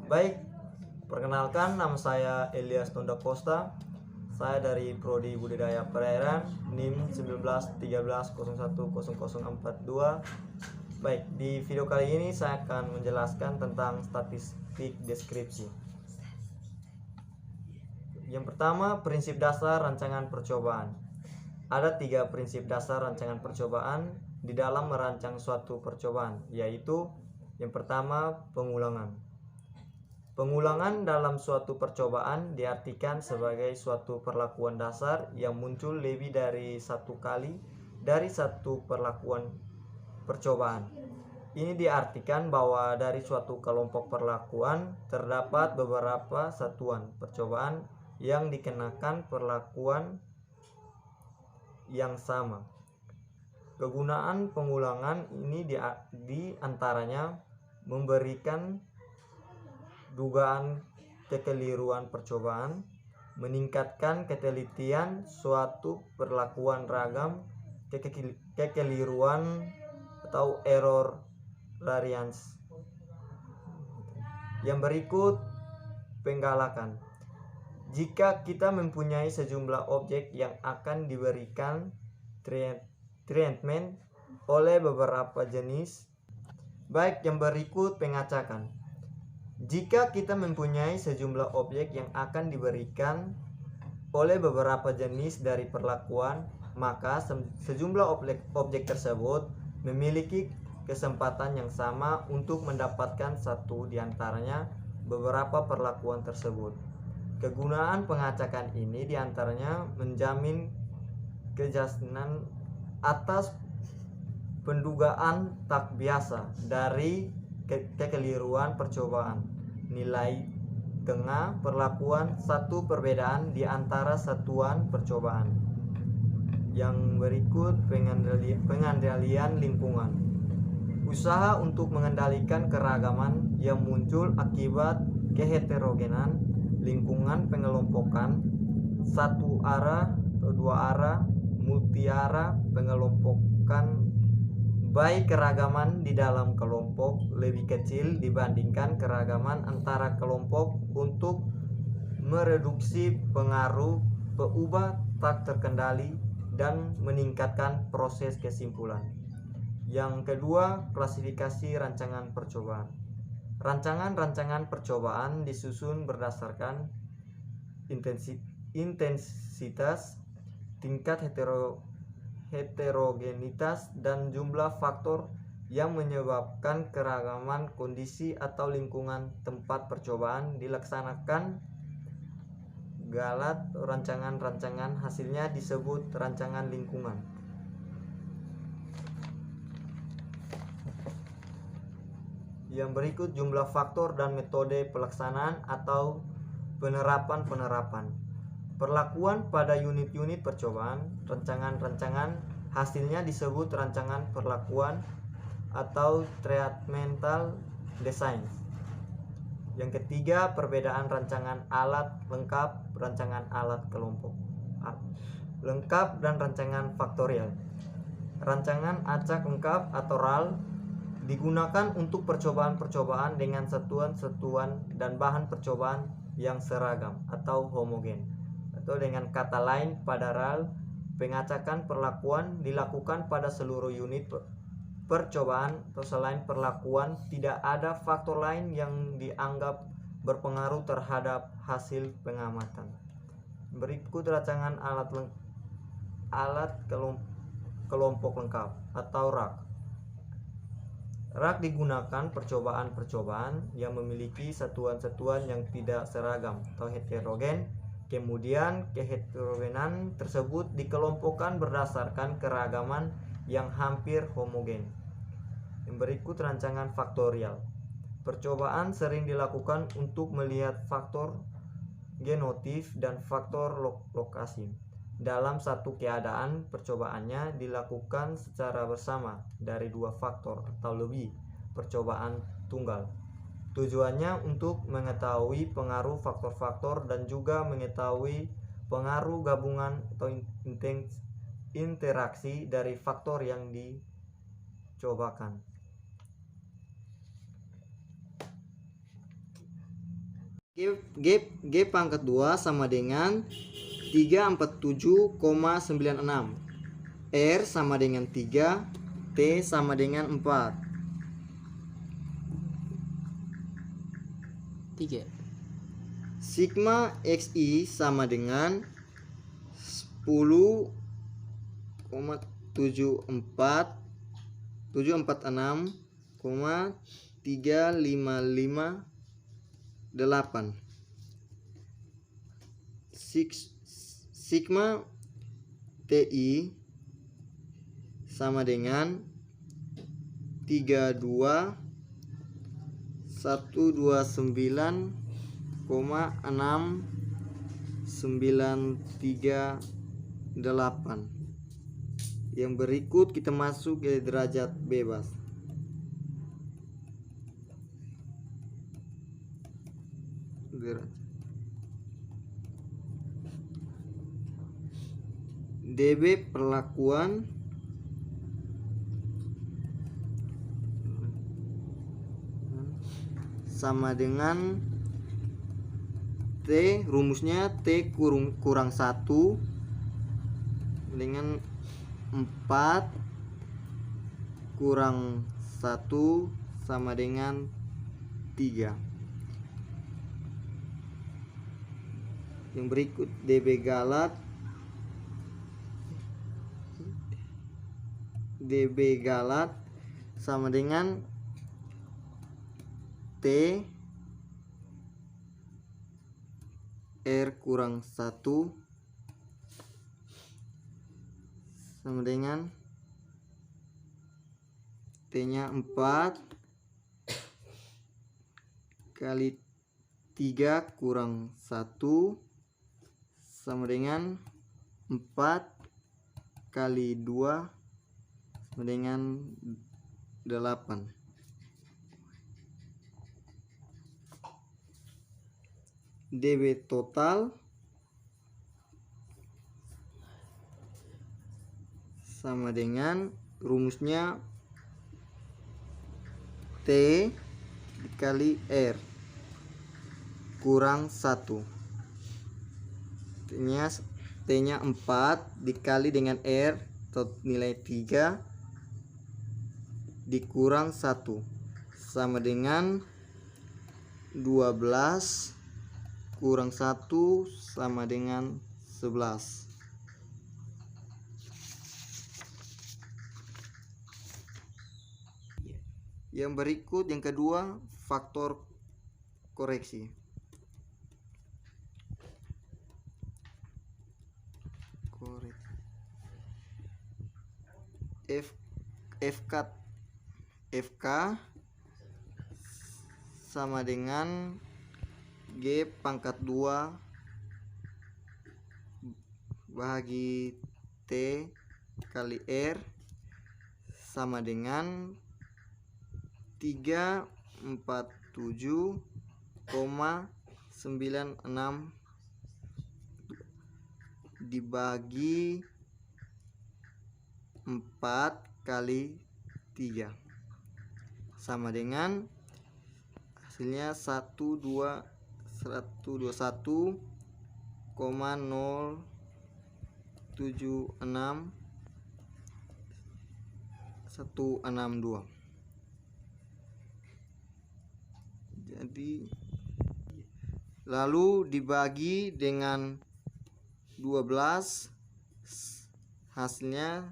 Baik, perkenalkan nama saya Elias Tonda Costa. Saya dari Prodi Budidaya Perairan NIM 1913010042. Baik, di video kali ini saya akan menjelaskan tentang statistik deskripsi. Yang pertama, prinsip dasar rancangan percobaan. Ada 3 prinsip dasar rancangan percobaan di dalam merancang suatu percobaan, yaitu yang pertama, pengulangan. Pengulangan dalam suatu percobaan diartikan sebagai suatu perlakuan dasar yang muncul lebih dari satu kali dari satu perlakuan percobaan. Ini diartikan bahwa dari suatu kelompok perlakuan terdapat beberapa satuan percobaan yang dikenakan perlakuan yang sama. Kegunaan pengulangan ini di antaranya memberikan dugaan kekeliruan percobaan, meningkatkan ketelitian suatu perlakuan ragam, kekeliruan atau error variance. Yang berikut penggalakan. Jika kita mempunyai sejumlah objek yang akan diberikan treatment oleh beberapa jenis, baik yang berikut pengacakan. Jika kita mempunyai sejumlah objek yang akan diberikan oleh beberapa jenis dari perlakuan, maka sejumlah objek tersebut memiliki kesempatan yang sama untuk mendapatkan satu di antaranya beberapa perlakuan tersebut. Kegunaan pengacakan ini diantaranya menjamin kejelasan atas pendugaan tak biasa dari kekeliruan percobaan, nilai tengah perlakuan satu perbedaan di antara satuan percobaan. Yang berikut pengendalian lingkungan. Usaha untuk mengendalikan keragaman yang muncul akibat keheterogenan lingkungan pengelompokan satu arah atau dua arah, multi arah pengelompokan baik keragaman di dalam kelompok lebih kecil dibandingkan keragaman antara kelompok untuk mereduksi pengaruh peubah tak terkendali dan meningkatkan proses kesimpulan. Yang kedua, klasifikasi rancangan percobaan. Rancangan percobaan disusun berdasarkan intensitas, tingkat heterogenitas dan jumlah faktor yang menyebabkan keragaman kondisi atau lingkungan tempat percobaan dilaksanakan. Galat rancangan hasilnya disebut rancangan lingkungan. Yang berikut jumlah faktor dan metode pelaksanaan atau penerapan. Perlakuan pada unit-unit percobaan, rancangan hasilnya disebut rancangan perlakuan atau treatmental design. Yang ketiga, perbedaan rancangan alat lengkap, rancangan alat kelompok lengkap, dan rancangan faktorial. Rancangan acak lengkap atau RAL digunakan untuk percobaan-percobaan dengan satuan-satuan dan bahan percobaan yang seragam atau homogen. Atau dengan kata lain, pada RAL, pengacakan perlakuan dilakukan pada seluruh unit percobaan atau selain perlakuan tidak ada faktor lain yang dianggap berpengaruh terhadap hasil pengamatan. Berikut rancangan alat kelompok lengkap atau RAK. RAK digunakan percobaan-percobaan yang memiliki satuan-satuan yang tidak seragam atau heterogen. Kemudian keheterogenan tersebut dikelompokkan berdasarkan keragaman yang hampir homogen. Yang berikut rancangan faktorial. Percobaan sering dilakukan untuk melihat faktor genotif dan faktor lokasi. Dalam satu keadaan, percobaannya dilakukan secara bersama dari 2 faktor atau lebih percobaan tunggal. Tujuannya untuk mengetahui pengaruh faktor-faktor dan juga mengetahui pengaruh gabungan atau interaksi dari faktor yang dicobakan. G pangkat 2 sama dengan 347,96. R sama dengan 3, T sama dengan 4. 3. Sigma XI sama dengan 10,746,355,8. Sigma TI sama dengan 32.129,6938. Yang berikut kita masuk ke derajat bebas. DB perlakuan sama dengan T, rumusnya T kurang 1 dengan 4 kurang 1 sama dengan 3. Yang berikut DB galat sama dengan T R kurang 1 sama dengan T nya 4 kali 3 kurang 1 sama dengan 4 kali 2 sama dengan 8. DB total sama dengan rumusnya T dikali R kurang 1. T nya 4 dikali dengan R atau nilai 3 dikurang 1 sama dengan 12 kurang 1 sama dengan 11. Yang berikut yang kedua, faktor koreksi. FK sama dengan G pangkat 2 bahagi T kali R sama dengan 347,96 dibagi 4 kali 3 sama dengan hasilnya 121,076,162. Jadi lalu dibagi dengan 12 hasilnya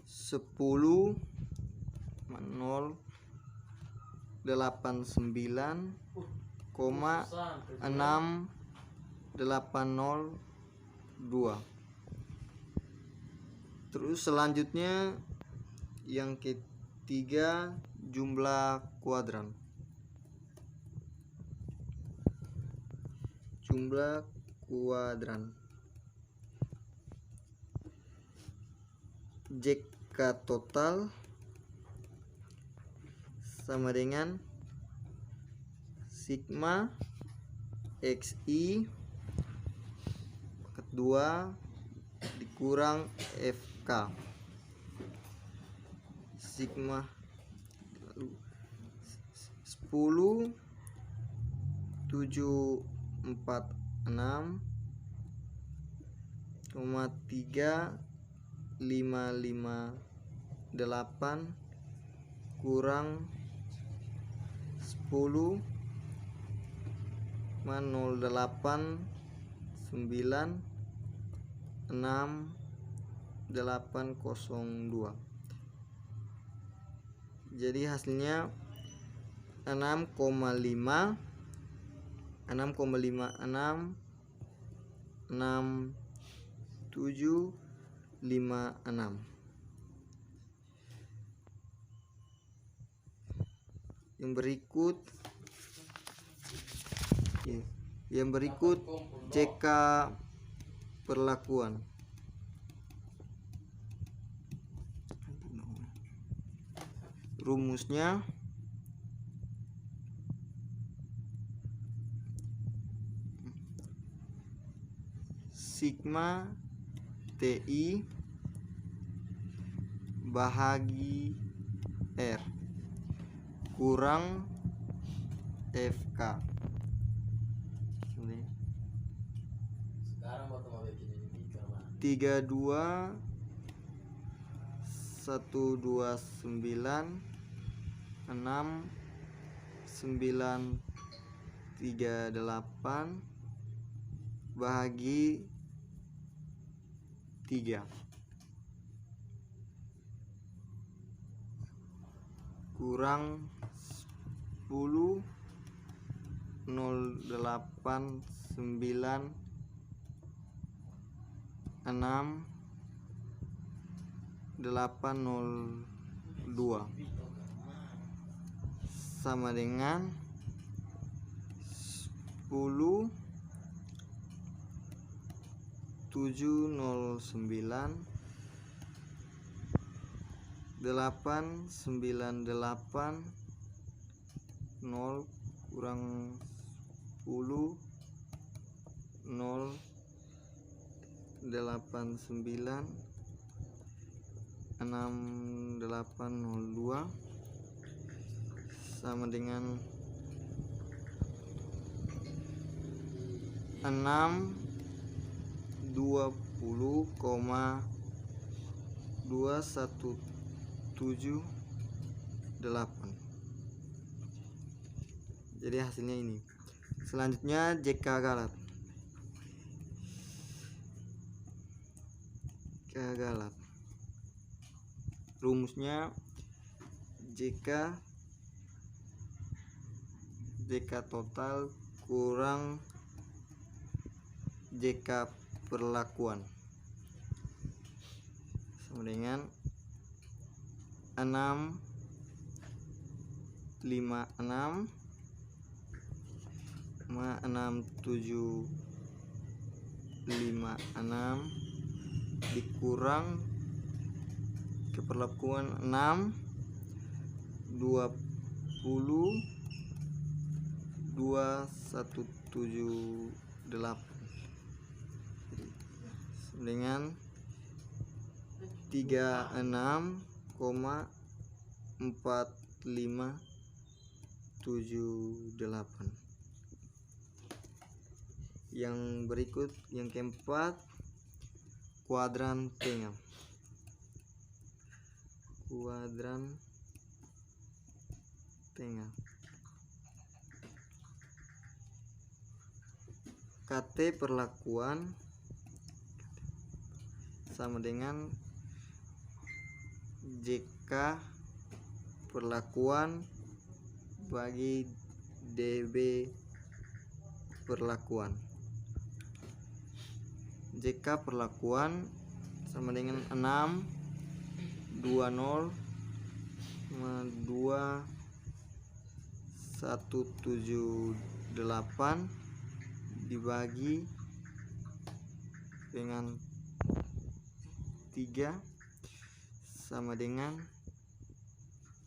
10,089,6802. Terus selanjutnya yang ketiga, jumlah kuadran. JK total sama dengan sigma XI kedua dikurang FK sigma 10 746,358 kurang 10 0896802. Jadi hasilnya 6,566756. Yang berikut JK perlakuan. Rumusnya sigma TI bahagi R kurang FK. Sekarang waktu mau bikin ini 32,129,6938 bahagi 3 kurang 10 089 6802 sama dengan 10 709 898 0 kurang 10 0 89 6802 sama dengan 620,2178. Jadi hasilnya ini. Selanjutnya JK Galat. Rumusnya JK total kurang JK perlakuan sama dengan 656 6756 dikurang keperlakuan 6 20 2178 dengan 36,4578. Yang berikut yang keempat, kuadran tengah. KT perlakuan sama dengan JK perlakuan bagi DB perlakuan. JK perlakuan sama dengan 6 20 2178 dibagi dengan 3 sama dengan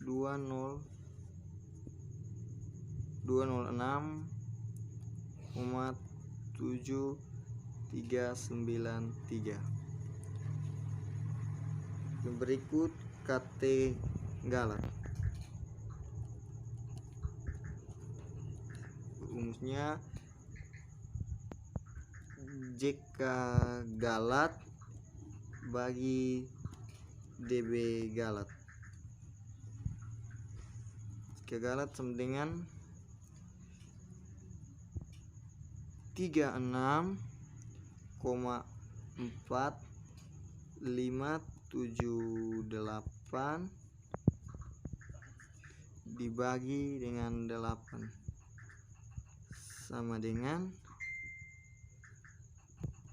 206,7393. Yang berikut KT Galat. Rumusnya JK Galat bagi DB Galat. JK Galat sama dengan 36,4578 dibagi dengan 8 sama dengan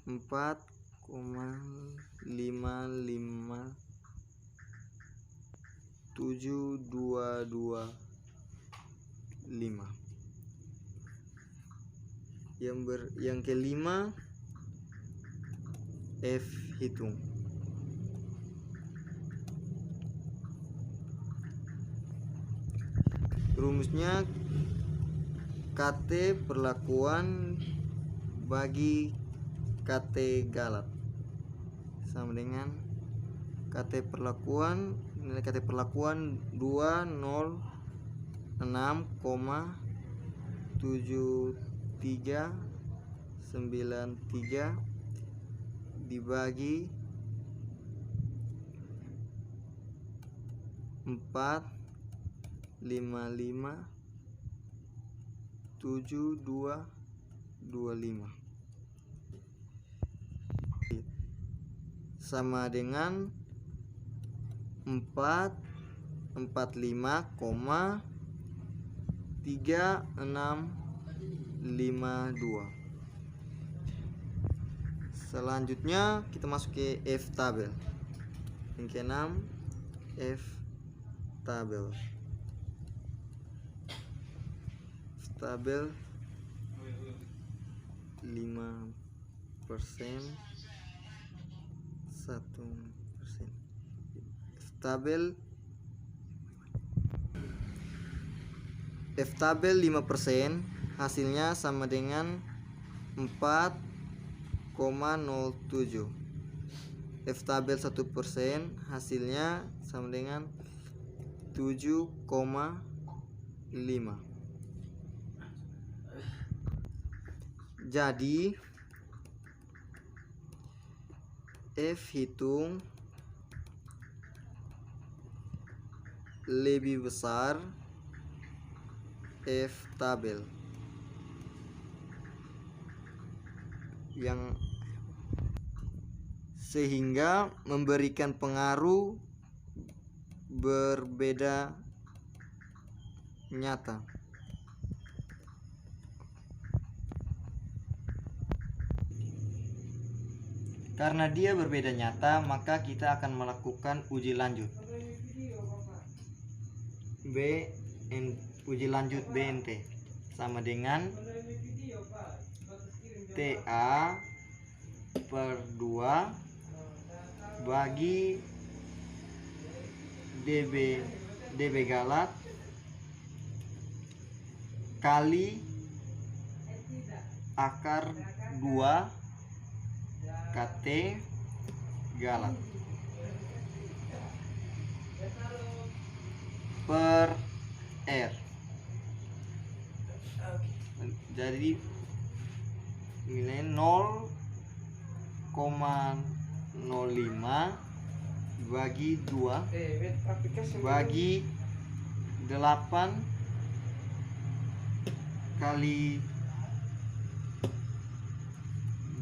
4,5572225. Yang kelima, F hitung. Rumusnya KT perlakuan bagi KT Galat sama dengan KT perlakuan, nilai KT perlakuan 206,7393 dibagi 4,557225 sama dengan 445,3652. Selanjutnya kita masuk ke F tabel. Yang keenam, F tabel. F tabel 5%, 1%. F tabel 5% hasilnya sama dengan 4,07. F tabel 1% hasilnya sama dengan 7,5. Jadi F hitung lebih besar F tabel, yang sehingga memberikan pengaruh berbeda nyata. Karena dia berbeda nyata, maka kita akan melakukan uji lanjut. Uji lanjut BNT sama dengan TA per 2 bagi DB Galat kali akar 2 KT Galat per R. Jadi nilai 0,05 bagi 2 bagi 8 kali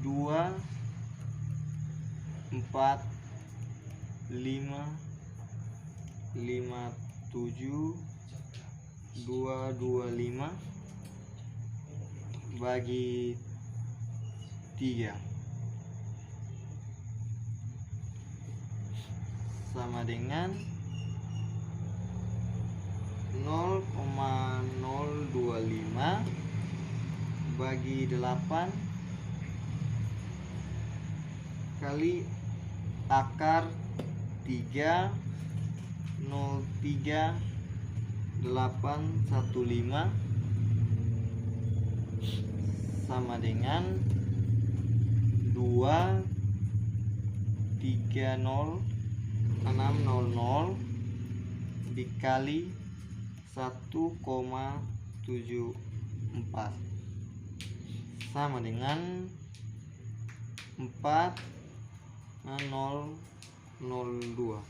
2 4 5 7 225 bagi 3 sama dengan 0,025 bagi 8 kali akar 3 0,3815 sama dengan 2,30,600 dikali 1,74 sama dengan 4,002.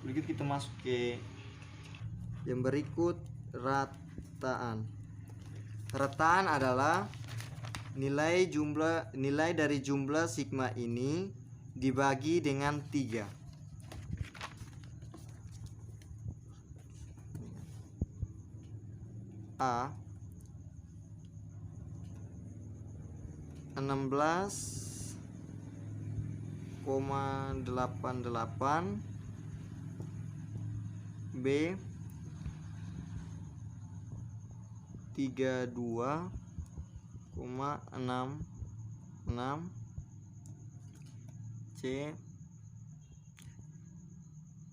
Begitu kita masuk ke yang berikut, rataan. Rataan adalah nilai dari jumlah sigma ini dibagi dengan 3. A 16,88, B 32,66, C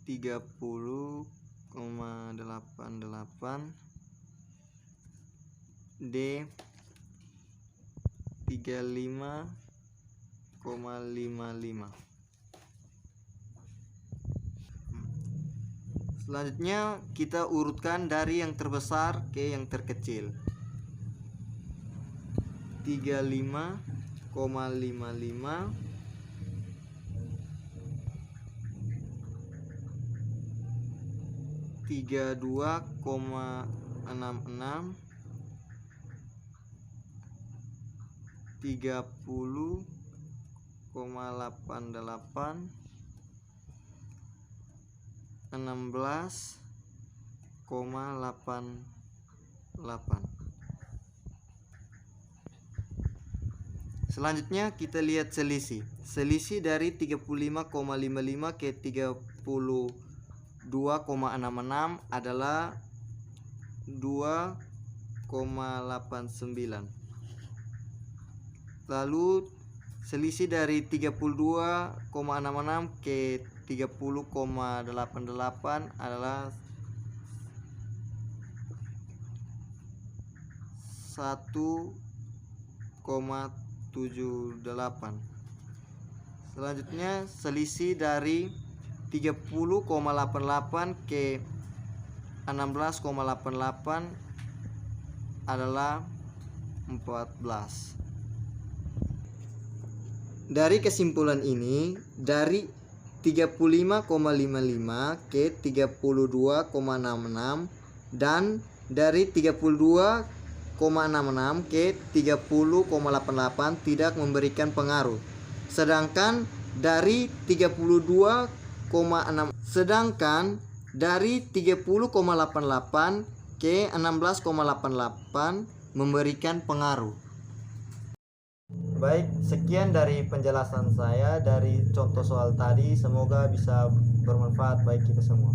30,88, D 35,55. Selanjutnya kita urutkan dari yang terbesar ke yang terkecil. 35,55, 32,66, 30,88, 16,88. Selanjutnya kita lihat selisih. Selisih dari 35,55 ke 32,66 adalah 2,89. Lalu selisih dari 32,66 ke 30,88 adalah 1,78. Selanjutnya selisih dari 30,88 ke 16,88 adalah 14. Dari kesimpulan ini, dari 35,55 ke 32,66 dan dari 32,66 ke 30,88 tidak memberikan pengaruh. Sedangkan dari 30,88 ke 16,88 memberikan pengaruh. Baik, sekian dari penjelasan saya dari contoh soal tadi. Semoga bisa bermanfaat bagi kita semua.